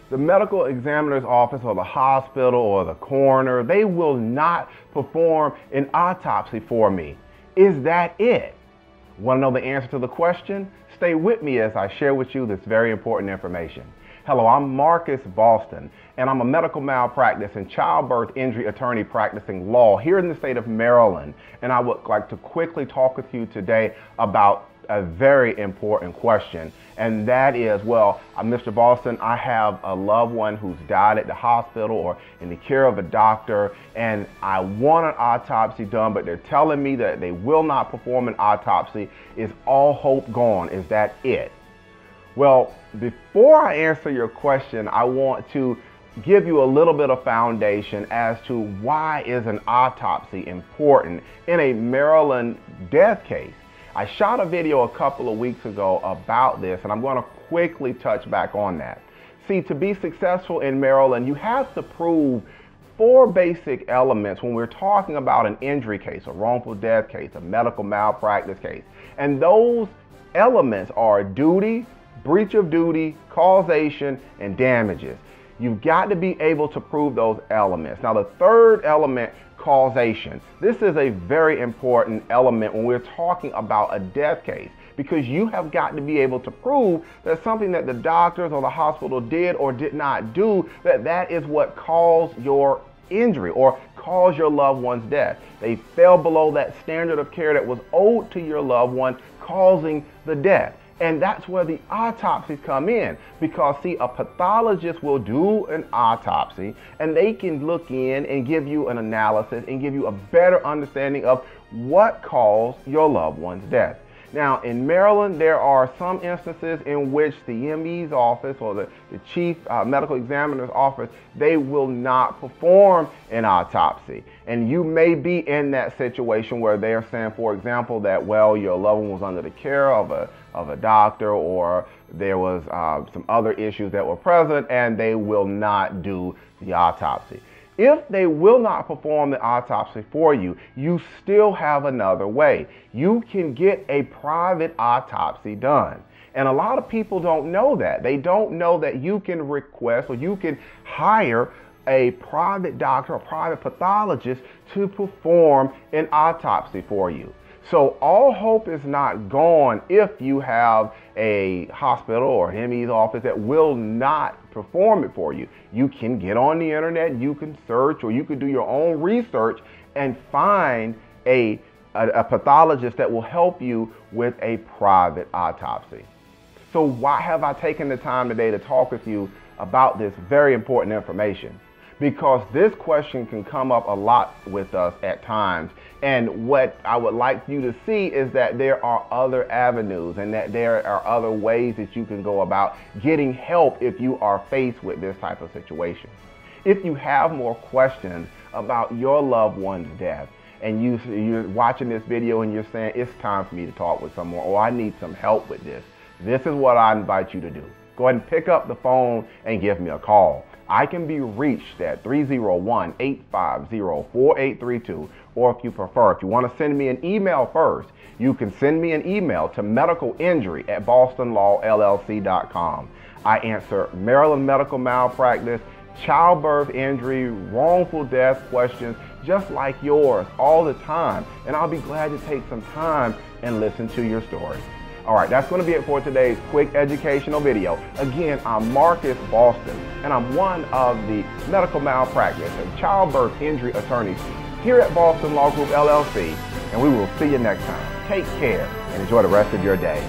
The medical examiner's office or the hospital or the coroner, they will not perform an autopsy for me. Is that it? Want to know the answer to the question? Stay with me as I share with you this very important information. Hello, I'm Marcus Boston, and I'm a medical malpractice and childbirth injury attorney practicing law here in the state of Maryland. And I would like to quickly talk with you today about a very important question. And that is, well, Mr. Boston, I have a loved one who's died at the hospital or in the care of a doctor, and I want an autopsy done, but they're telling me that they will not perform an autopsy. Is all hope gone? Is that it? Well, before I answer your question, I want to give you a little bit of foundation as to why is an autopsy important in a Maryland death case. I shot a video a couple of weeks ago about this, and I'm going to quickly touch back on that. See, to be successful in Maryland, you have to prove 4 basic elements when we're talking about an injury case, a wrongful death case, a medical malpractice case. And those elements are duty, breach of duty, causation, and damages. You've got to be able to prove those elements. Now, the third element, causation. This is a very important element when we're talking about a death case, because you have got to be able to prove that something that the doctors or the hospital did or did not do, that is what caused your injury or caused your loved one's death. They fell below that standard of care that was owed to your loved one, causing the death. And that's where the autopsies come in, because see, a pathologist will do an autopsy and they can look in and give you an analysis and give you a better understanding of what caused your loved one's death. Now, in Maryland, there are some instances in which the ME's office or the chief medical examiner's office, they will not perform an autopsy. And you may be in that situation where they're saying, for example, that, well, your loved one was under the care of a doctor, or there was some other issues that were present, and they will not do the autopsy. If they will not perform the autopsy for you, you still have another way. You can get a private autopsy done. And a lot of people don't know that. They don't know that you can request or you can hire a private doctor or private pathologist to perform an autopsy for you. So all hope is not gone if you have a hospital or ME's office that will not perform it for you. You can get on the internet, you can search, or you can do your own research and find a pathologist that will help you with a private autopsy. So why have I taken the time today to talk with you about this very important information? Because this question can come up a lot with us at times. And what I would like you to see is that there are other avenues and that there are other ways that you can go about getting help if you are faced with this type of situation. If you have more questions about your loved one's death, and you're watching this video and you're saying, it's time for me to talk with someone, or I need some help with this, this is what I invite you to do. Go ahead and pick up the phone and give me a call. I can be reached at 301-850-4832, or if you prefer, if you want to send me an email first, you can send me an email to medicalinjury@bostonlawllc.com. I answer Maryland medical malpractice, childbirth injury, wrongful death questions just like yours all the time, and I'll be glad to take some time and listen to your story. All right, that's going to be it for today's quick educational video. Again, I'm Marcus Boston, and I'm one of the medical malpractice and childbirth injury attorneys here at Boston Law Group, LLC, and we will see you next time. Take care and enjoy the rest of your day.